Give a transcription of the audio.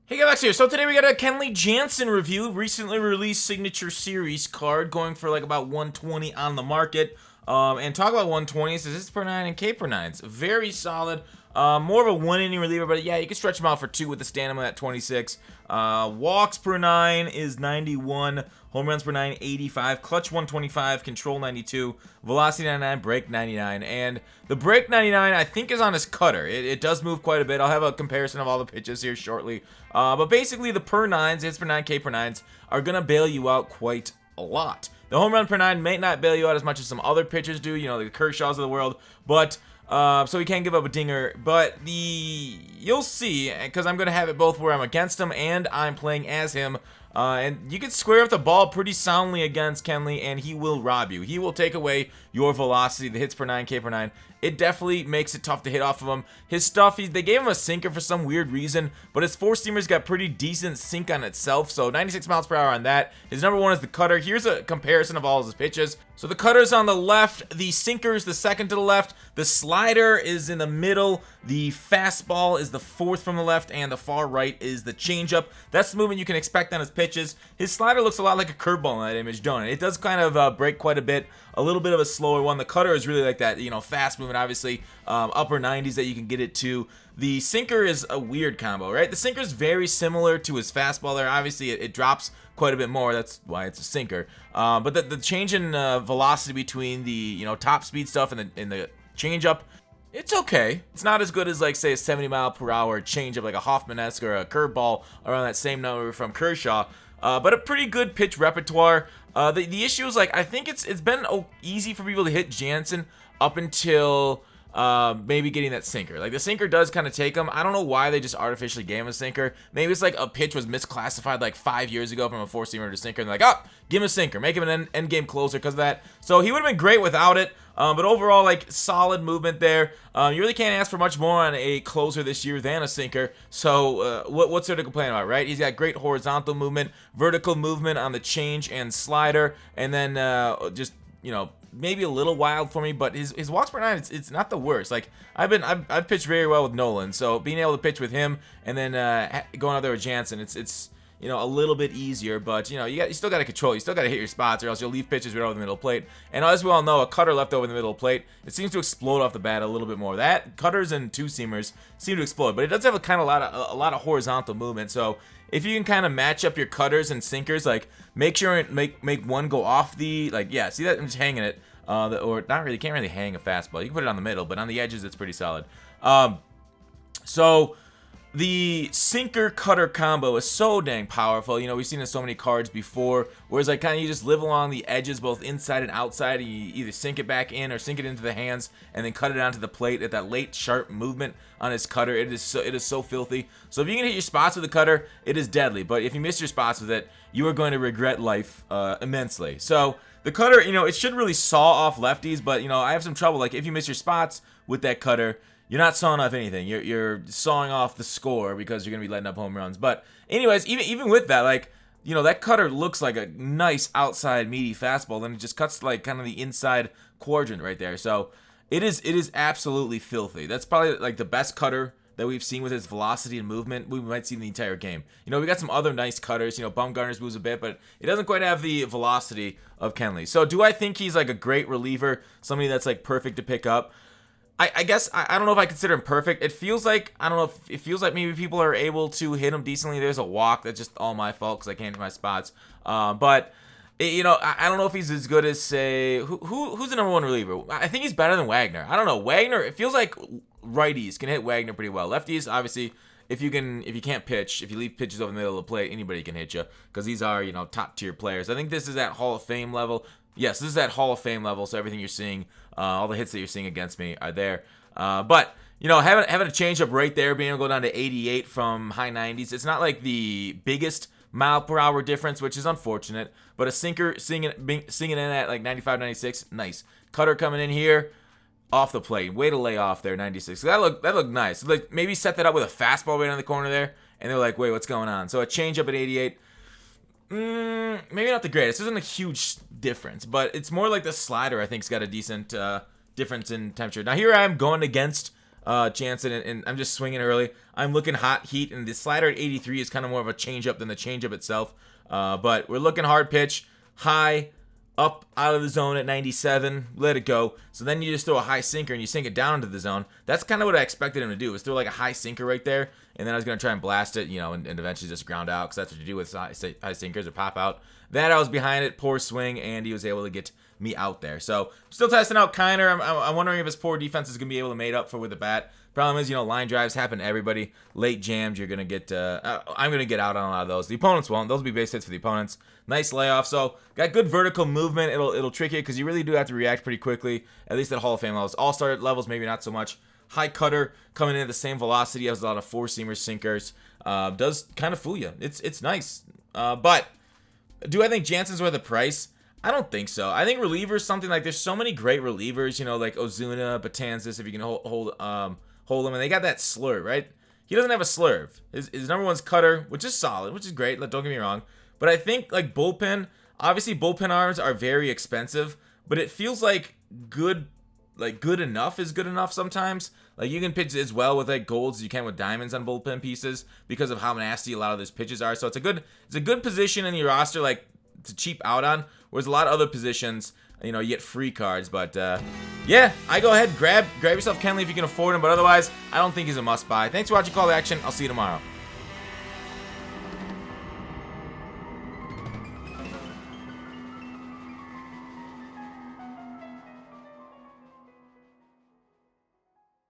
Hey guys, here. So today we got a Kenley Jansen review, recently released Signature Series card, going for like about 120 on the market. And talk about 120s, this is per 9 and K per 9s. Very solid. More of a one inning reliever, but yeah, you can stretch him out for 2 with the stamina at 26. Walks per 9 is 91. Home runs per 9, 85. Clutch 125. Control 92. Velocity 99. Break 99. And the break 99, I think, is on his cutter. It does move quite a bit. I'll have a comparison of all the pitches here shortly. But basically, the per 9s, hits per 9, K per 9s, are going to bail you out quite a lot. The home run per 9 may not bail you out as much as some other pitchers do, you know, the Kershaws of the world, but so he can't give up a dinger. But you'll see, because I'm going to have it both where I'm against him and I'm playing as him. And you can square up the ball pretty soundly against Kenley, and he will rob you. He will take away your velocity, the hits per 9, K per 9. It definitely makes it tough to hit off of him. His stuff, they gave him a sinker for some weird reason, but his four-seamer's got pretty decent sink on itself, so 96 miles per hour on that. His number one is the cutter. Here's a comparison of all of his pitches. So the cutter's on the left, the sinker's the second to the left, the slider is in the middle, the fastball is the fourth from the left, and the far right is the changeup. That's the movement you can expect on his pitches. His slider looks a lot like a curveball in that image, don't it? It does kind of break quite a bit, a little bit of a slower one. The cutter is really like that, you know, fast movement, obviously, upper 90s that you can get it to. The sinker is a weird combo, right? The sinker is very similar to his fastball there. Obviously, it drops quite a bit more. That's why it's a sinker. But the change in velocity between the top speed stuff and the changeup, it's okay. It's not as good as, like, say, a 70-mile-per-hour changeup, like a Hoffman-esque or a curveball around that same number from Kershaw. But a pretty good pitch repertoire. The issue is, like, I think it's been easy for people to hit Jansen up until maybe getting that sinker. Like, the sinker does kind of take him. I don't know why they just artificially gave him a sinker. Maybe it's like a pitch was misclassified like 5 years ago from a four-seamer to sinker, and they're like, oh, give him a sinker, make him an end game closer because of that. So he would have been great without it. But overall, like, solid movement there. You really can't ask for much more on a closer this year than a sinker. So what's there to complain about, right? He's got great horizontal movement, vertical movement on the change and slider, and then just, maybe a little wild for me, but his walks per 9, it's not the worst. Like, I've pitched very well with Nolan, so being able to pitch with him and then going out there with Jansen, it's a little bit easier, but you still got to control. You still got to hit your spots, or else you'll leave pitches right over the middle plate. And as we all know, a cutter left over the middle plate, it seems to explode off the bat a little bit more. That cutters and two-seamers seem to explode, but it does have a lot of horizontal movement. So if you can kind of match up your cutters and sinkers, like, make sure make one go off the, like, yeah, see that I'm just hanging it, or not really, can't really hang a fastball. You can put it on the middle, but on the edges it's pretty solid. So the sinker-cutter combo is so dang powerful. We've seen it in so many cards before, whereas, like, kind of you just live along the edges, both inside and outside, and you either sink it back in or sink it into the hands and then cut it onto the plate at that late, sharp movement on his cutter. It is so filthy. So if you can hit your spots with the cutter, it is deadly. But if you miss your spots with it, you are going to regret life immensely. So the cutter, it should really saw off lefties, but, I have some trouble. Like, if you miss your spots with that cutter, you're not sawing off anything. You're sawing off the score because you're going to be letting up home runs. But anyways, even with that, like, that cutter looks like a nice outside meaty fastball, and it just cuts like kind of the inside quadrant right there. So it is absolutely filthy. That's probably like the best cutter that we've seen with his velocity and movement we might see in the entire game. We got some other nice cutters. Bumgarner's moves a bit, but it doesn't quite have the velocity of Kenley. So do I think he's like a great reliever, somebody that's like perfect to pick up? I guess I don't know if I consider him perfect. It feels like, I don't know if it feels like maybe people are able to hit him decently. There's a walk that's just all my fault because I can't hit my spots. But I don't know if he's as good as, say, who's the number one reliever. I think he's better than Wagner. I don't know. Wagner, it feels like righties can hit Wagner pretty well. Lefties, obviously, if you can't pitch, if you leave pitches over the middle of the plate, anybody can hit you because these are top tier players. I think this is at Hall of Fame level. Yes, this is at Hall of Fame level, so everything you're seeing, all the hits that you're seeing against me are there. But having a changeup right there, being able to go down to 88 from high 90s, it's not like the biggest mile per hour difference, which is unfortunate. But a sinker singing in at like 95, 96, nice. Cutter coming in here, off the plate, way to lay off there, 96. That looked nice. Like, maybe set that up with a fastball right on the corner there, and they're like, wait, what's going on? So a changeup at 88. Maybe not the greatest. This isn't a huge difference, but it's more like the slider, I think, has got a decent difference in temperature. Now, here I am going against Jansen, and I'm just swinging early. I'm looking hot heat, and the slider at 83 is kind of more of a changeup than the changeup itself. But we're looking hard pitch, high, up out of the zone at 97, let it go. So then you just throw a high sinker and you sink it down into the zone. That's kind of what I expected him to do, was throw like a high sinker right there, and then I was going to try and blast it, and eventually just ground out, because that's what you do with high sinkers, or pop out. That I was behind it, poor swing, and he was able to get me out there. So still testing out Kiner. I'm wondering if his poor defense is going to be able to make up for with the bat. Problem is, line drives happen to everybody. Late jams, you're going to get, I'm going to get out on a lot of those. The opponents won't. Those will be base hits for the opponents. Nice layoff. So got good vertical movement. It'll trick you, because you really do have to react pretty quickly, at least at Hall of Fame levels. All-star levels, maybe not so much. High cutter coming in at the same velocity, has a lot of four-seamer sinkers. Does kind of fool you. It's nice. But do I think Jansen's worth the price? I don't think so. I think relievers, something like, there's so many great relievers, like Ozuna, Betances, if you can hold them, and they got that slurve, right? He doesn't have a slurve. His number one's cutter, which is solid, which is great. Don't get me wrong. But I think, like, bullpen, obviously bullpen arms are very expensive, but it feels like good enough is good enough sometimes. Like, you can pitch as well with like golds as you can with diamonds on bullpen pieces, because of how nasty a lot of those pitches are. So it's a good position in your roster, like, to cheap out on. Whereas a lot of other positions, you get free cards. But yeah, I go ahead, grab yourself Kenley if you can afford him. But otherwise, I don't think he's a must buy. Thanks for watching Call to Action. I'll see you tomorrow.